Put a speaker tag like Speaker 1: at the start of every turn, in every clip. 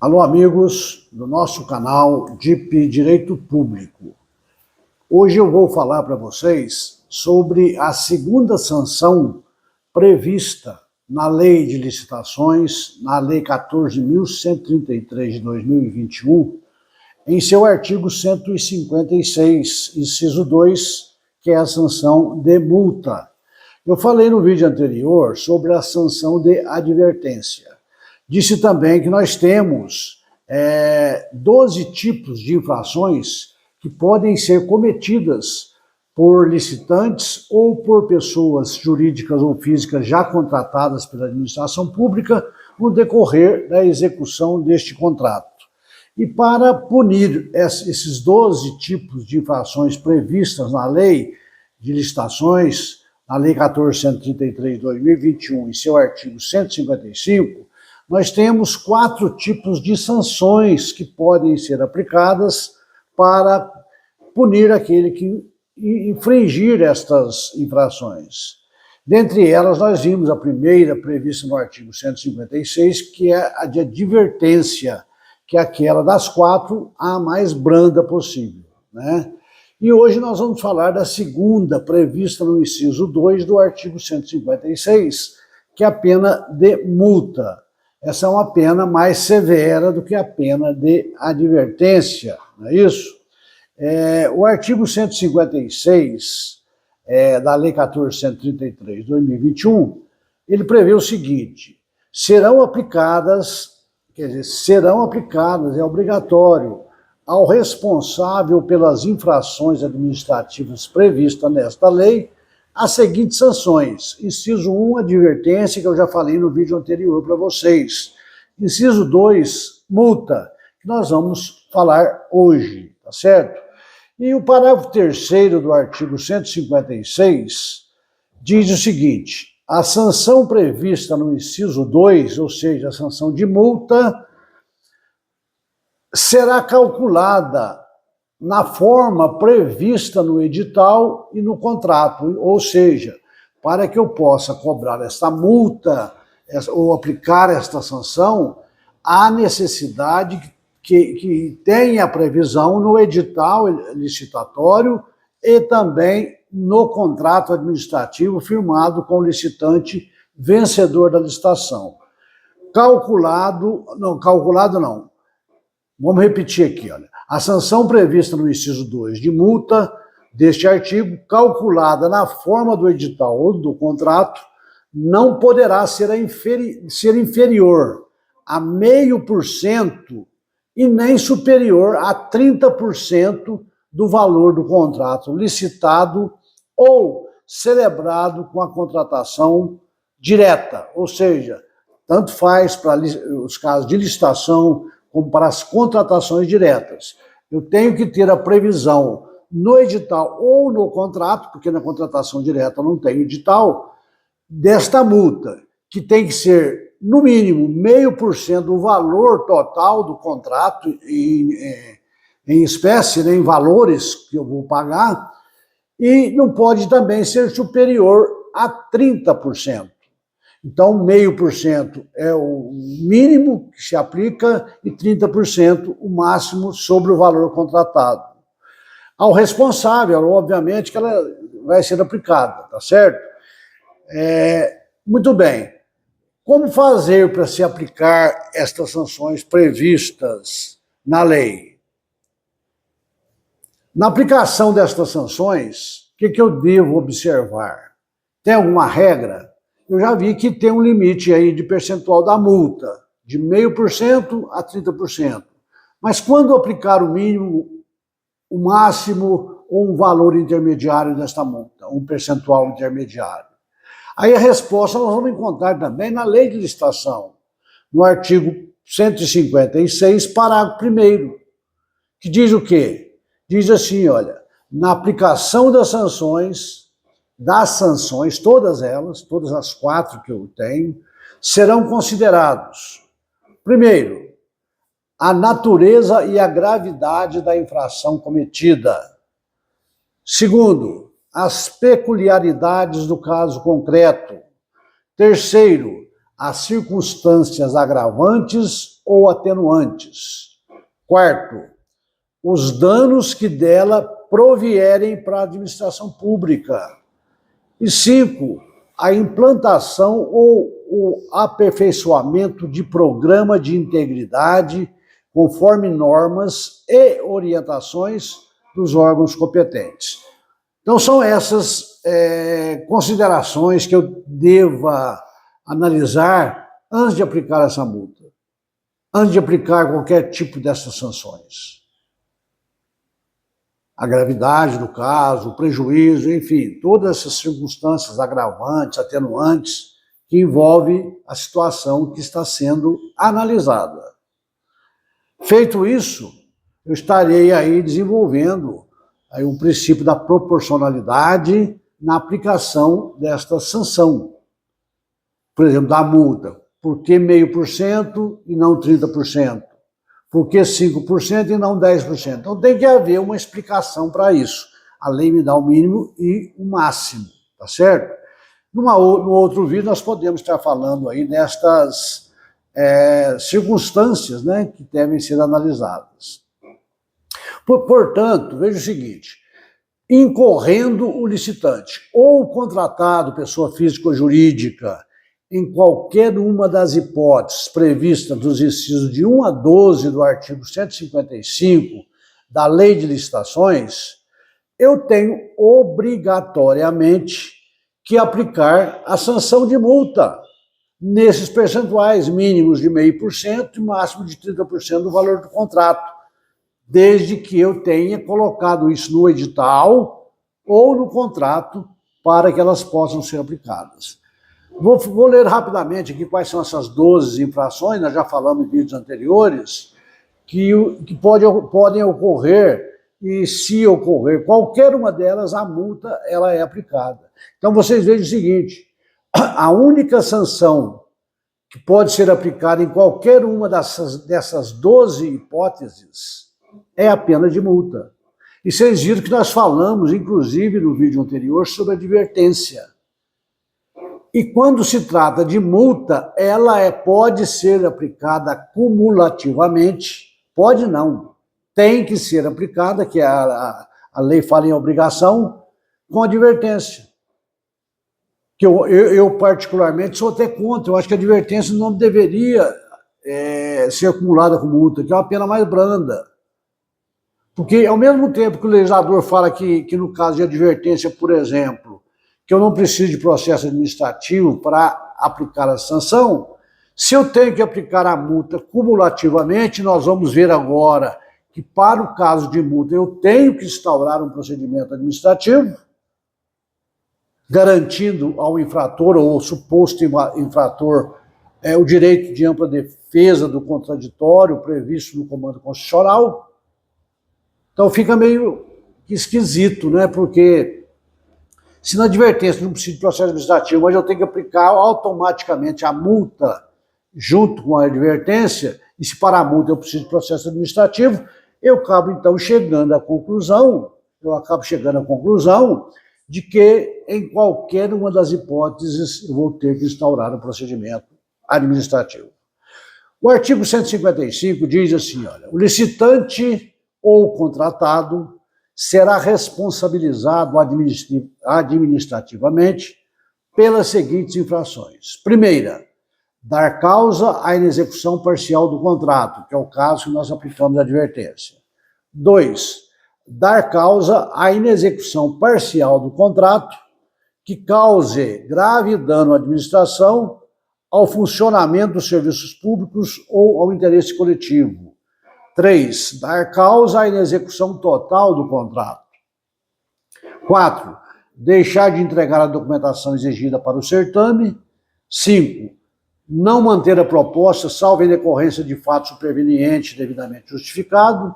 Speaker 1: Alô, amigos do nosso canal DIP Direito Público. Hoje eu vou falar para vocês sobre a segunda sanção prevista na Lei de Licitações, na Lei 14.133 de 2021, em seu artigo 156, inciso 2, que é a sanção de multa. Eu falei no vídeo anterior sobre a sanção de advertência. Disse também que nós temos 12 tipos de infrações que podem ser cometidas por licitantes ou por pessoas jurídicas ou físicas já contratadas pela administração pública no decorrer da execução deste contrato. E para punir esses 12 tipos de infrações previstas na Lei de Licitações, na Lei 14.133 de 2021, em seu artigo 155, nós temos 4 tipos de sanções que podem ser aplicadas para punir aquele que infringir estas infrações. Dentre elas, nós vimos a primeira prevista no artigo 156, que é a de advertência, que é aquela das 4, a mais branda possível, né? E hoje nós vamos falar da segunda, prevista no inciso 2 do artigo 156, que é a pena de multa. Essa é uma pena mais severa do que a pena de advertência, não é isso? O artigo 156 da Lei 14.133 de 2021, ele prevê o seguinte: serão aplicadas, é obrigatório ao responsável pelas infrações administrativas previstas nesta lei as seguintes sanções. Inciso 1, advertência, que eu já falei no vídeo anterior para vocês. Inciso 2, multa, que nós vamos falar hoje, tá certo? E o parágrafo 3º do artigo 156 diz o seguinte: a sanção prevista no inciso 2, ou seja, a sanção de multa, será calculada na forma prevista no edital e no contrato, ou seja, para que eu possa cobrar esta multa ou aplicar esta sanção, há necessidade que tenha previsão no edital licitatório e também no contrato administrativo firmado com o licitante vencedor da licitação. Vamos repetir aqui, olha. A sanção prevista no inciso 2 de multa deste artigo, calculada na forma do edital ou do contrato, não poderá ser inferior a 0,5% e nem superior a 30% do valor do contrato licitado ou celebrado com a contratação direta, ou seja, tanto faz para os casos de licitação como para as contratações diretas. Eu tenho que ter a previsão no edital ou no contrato, porque na contratação direta não tem edital, desta multa, que tem que ser, no mínimo, 0,5% do valor total do contrato em espécie, né, em valores que eu vou pagar, e não pode também ser superior a 30%. Então, 0,5% é o mínimo que se aplica e 30% o máximo sobre o valor contratado. Ao responsável, obviamente, que ela vai ser aplicada, tá certo? Muito bem. Como fazer para se aplicar estas sanções previstas na lei? Na aplicação destas sanções, o que eu devo observar? Tem alguma regra? Eu já vi que tem um limite aí de percentual da multa, de 0,5% a 30%. Mas quando aplicar o mínimo, o máximo ou um valor intermediário desta multa, um percentual intermediário? Aí a resposta nós vamos encontrar também na Lei de Licitação, no artigo 156, parágrafo 1º, que diz o quê? Diz assim, olha, na aplicação das sanções, todas elas, todas as 4 que eu tenho, serão considerados, primeiro, a natureza e a gravidade da infração cometida. Segundo, as peculiaridades do caso concreto. Terceiro, as circunstâncias agravantes ou atenuantes. Quarto, os danos que dela provierem para a administração pública. E 5, a implantação ou o aperfeiçoamento de programa de integridade conforme normas e orientações dos órgãos competentes. Então, são essas considerações que eu deva analisar antes de aplicar essa multa, antes de aplicar qualquer tipo dessas sanções. A gravidade do caso, o prejuízo, enfim, todas essas circunstâncias agravantes, atenuantes, que envolvem a situação que está sendo analisada. Feito isso, eu estarei aí desenvolvendo aí um princípio da proporcionalidade na aplicação desta sanção. Por exemplo, da multa. Por que 0,5% e não 30%? Por que 5% e não 10%? Então tem que haver uma explicação para isso. A lei me dá o mínimo e o máximo, tá certo? No outro vídeo nós podemos estar falando aí destas circunstâncias, né, que devem ser analisadas. Portanto, veja o seguinte, incorrendo o licitante ou o contratado, pessoa física ou jurídica, em qualquer uma das hipóteses previstas nos incisos de 1 a 12 do artigo 155 da Lei de Licitações, eu tenho obrigatoriamente que aplicar a sanção de multa nesses percentuais mínimos de 0,5% e máximo de 30% do valor do contrato, desde que eu tenha colocado isso no edital ou no contrato para que elas possam ser aplicadas. Vou ler rapidamente aqui quais são essas 12 infrações, nós já falamos em vídeos anteriores, que podem ocorrer, e se ocorrer qualquer uma delas, a multa ela é aplicada. Então vocês vejam o seguinte, a única sanção que pode ser aplicada em qualquer uma dessas 12 hipóteses é a pena de multa. E vocês viram que nós falamos, inclusive no vídeo anterior, sobre advertência. E quando se trata de multa, ela pode ser aplicada cumulativamente, pode não, tem que ser aplicada, que a lei fala em obrigação, com advertência. Que eu particularmente sou até contra, eu acho que a advertência não deveria ser acumulada com multa, que é uma pena mais branda. Porque ao mesmo tempo que o legislador fala que no caso de advertência, por exemplo, que eu não preciso de processo administrativo para aplicar a sanção, se eu tenho que aplicar a multa cumulativamente, nós vamos ver agora que para o caso de multa eu tenho que instaurar um procedimento administrativo, garantindo ao infrator ou ao suposto infrator o direito de ampla defesa do contraditório previsto no comando constitucional. Então fica meio esquisito, né? Porque se na advertência não precisa de processo administrativo, mas eu tenho que aplicar automaticamente a multa junto com a advertência, e se para a multa eu preciso de processo administrativo, eu acabo então chegando à conclusão de que em qualquer uma das hipóteses eu vou ter que instaurar um procedimento administrativo. O artigo 155 diz assim, olha, o licitante ou contratado será responsabilizado administrativamente pelas seguintes infrações. Primeira, dar causa à inexecução parcial do contrato, que é o caso que nós aplicamos a advertência. 2, dar causa à inexecução parcial do contrato que cause grave dano à administração, ao funcionamento dos serviços públicos ou ao interesse coletivo. 3, dar causa à inexecução total do contrato. 4, deixar de entregar a documentação exigida para o certame. 5, não manter a proposta, salvo em decorrência de fato superveniente devidamente justificado.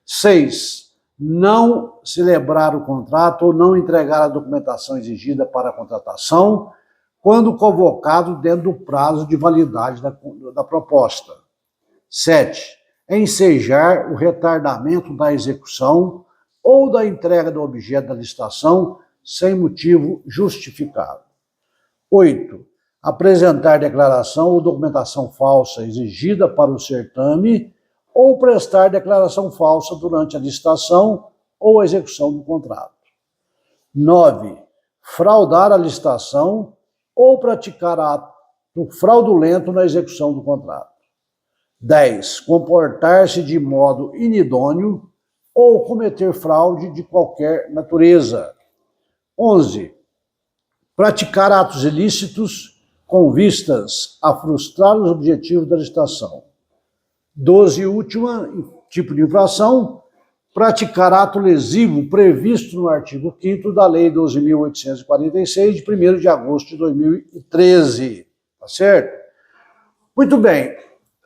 Speaker 1: 6, não celebrar o contrato ou não entregar a documentação exigida para a contratação, quando convocado dentro do prazo de validade da proposta. 7, ensejar o retardamento da execução ou da entrega do objeto da licitação sem motivo justificado. 8, apresentar declaração ou documentação falsa exigida para o certame ou prestar declaração falsa durante a licitação ou a execução do contrato. 9. Fraudar a licitação ou praticar ato fraudulento na execução do contrato. 10. Comportar-se de modo inidôneo ou cometer fraude de qualquer natureza. 11. Praticar atos ilícitos com vistas a frustrar os objetivos da licitação. 12. Última tipo de infração, praticar ato lesivo previsto no artigo 5º da Lei 12.846, de 1º de agosto de 2013. Tá certo? Muito bem.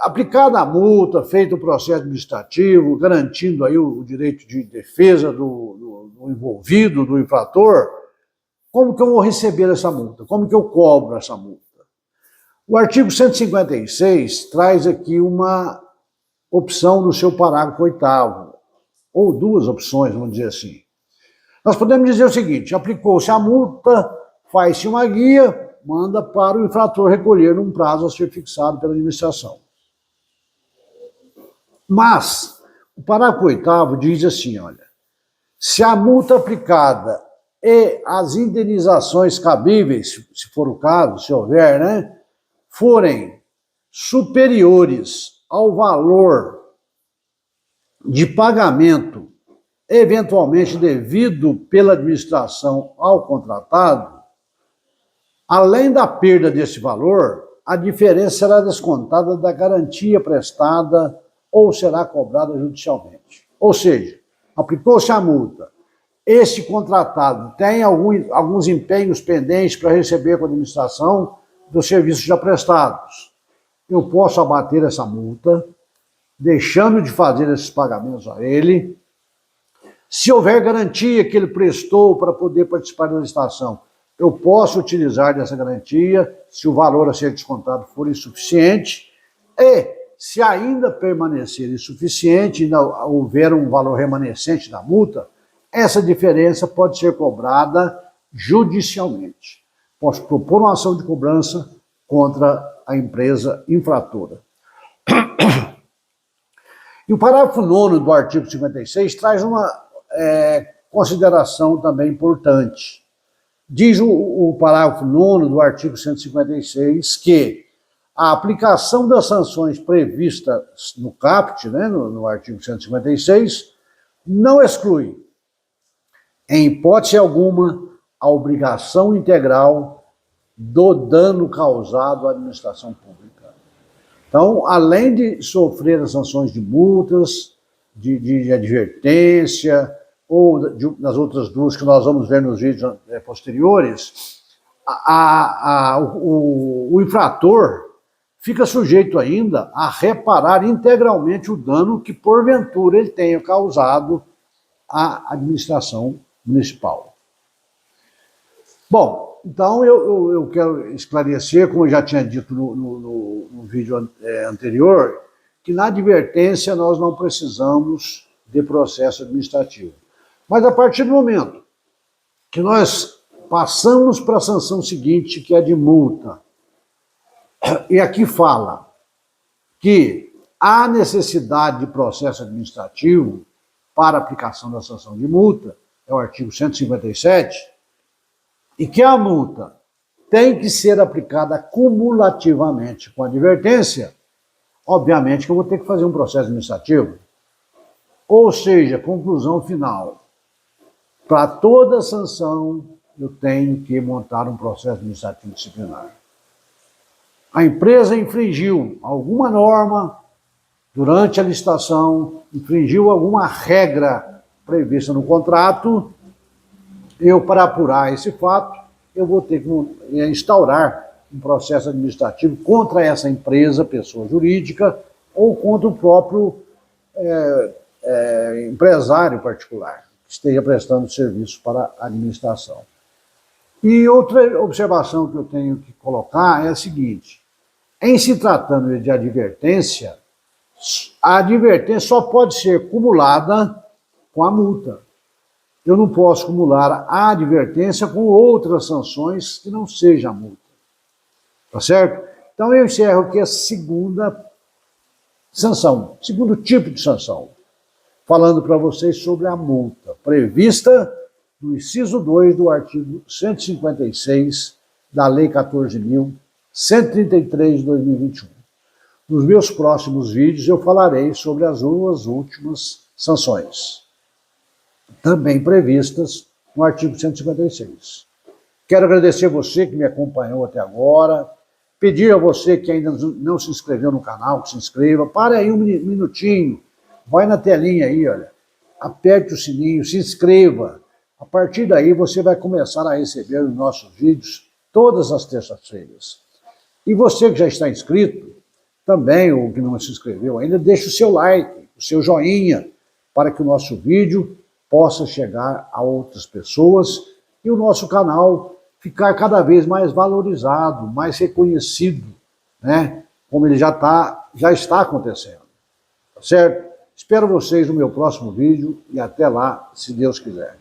Speaker 1: Aplicada a multa, feito o processo administrativo, garantindo aí o direito de defesa do envolvido, do infrator, como que eu vou receber essa multa? Como que eu cobro essa multa? O artigo 156 traz aqui uma opção no seu parágrafo 8º, ou duas opções, vamos dizer assim. Nós podemos dizer o seguinte: aplicou-se a multa, faz-se uma guia, manda para o infrator recolher num prazo a ser fixado pela administração. Mas o parágrafo 8º diz assim, olha, se a multa aplicada e as indenizações cabíveis, se for o caso, se houver, né, forem superiores ao valor de pagamento eventualmente devido pela administração ao contratado, além da perda desse valor, a diferença será descontada da garantia prestada ou será cobrada judicialmente. Ou seja, aplicou-se a multa, esse contratado tem alguns empenhos pendentes para receber com a administração dos serviços já prestados. Eu posso abater essa multa, deixando de fazer esses pagamentos a ele. Se houver garantia que ele prestou para poder participar da licitação, eu posso utilizar dessa garantia, se o valor a ser descontado for insuficiente, e se ainda permanecer insuficiente, ainda houver um valor remanescente da multa, essa diferença pode ser cobrada judicialmente. Posso propor uma ação de cobrança contra a empresa infratora. E o parágrafo 9º do artigo 56 traz uma consideração também importante. Diz o parágrafo 9º do artigo 156 que a aplicação das sanções previstas no caput, né, no artigo 156, não exclui, em hipótese alguma, a obrigação integral do dano causado à administração pública. Então, além de sofrer as sanções de multas, de advertência, ou das outras duas que nós vamos ver nos vídeos posteriores, o infrator fica sujeito ainda a reparar integralmente o dano que, porventura, ele tenha causado à administração municipal. Bom, então eu quero esclarecer, como eu já tinha dito no vídeo anterior, que na advertência nós não precisamos de processo administrativo. Mas a partir do momento que nós passamos para a sanção seguinte, que é de multa, e aqui fala que há necessidade de processo administrativo para aplicação da sanção de multa, é o artigo 157, e que a multa tem que ser aplicada cumulativamente com a advertência, obviamente que eu vou ter que fazer um processo administrativo. Ou seja, conclusão final, para toda sanção eu tenho que montar um processo administrativo disciplinar. A empresa infringiu alguma norma durante a licitação, infringiu alguma regra prevista no contrato, eu, para apurar esse fato, eu vou ter que instaurar um processo administrativo contra essa empresa, pessoa jurídica, ou contra o próprio empresário particular que esteja prestando serviço para a administração. E outra observação que eu tenho que colocar é a seguinte: em se tratando de advertência, a advertência só pode ser cumulada com a multa. Eu não posso acumular a advertência com outras sanções que não seja a multa. Tá certo? Então eu encerro aqui a segunda sanção, segundo tipo de sanção, falando para vocês sobre a multa prevista no inciso 2 do artigo 156 da Lei 14.133 de 2021. Nos meus próximos vídeos eu falarei sobre as duas últimas sanções, também previstas no artigo 156. Quero agradecer a você que me acompanhou até agora, pedir a você que ainda não se inscreveu no canal, que se inscreva, pare aí um minutinho, vai na telinha aí, olha, aperte o sininho, se inscreva. A partir daí você vai começar a receber os nossos vídeos todas as terças-feiras. E você que já está inscrito, também, ou que não se inscreveu ainda, deixe o seu like, o seu joinha, para que o nosso vídeo possa chegar a outras pessoas e o nosso canal ficar cada vez mais valorizado, mais reconhecido, né? Como ele já está acontecendo. Tá certo? Espero vocês no meu próximo vídeo e até lá, se Deus quiser.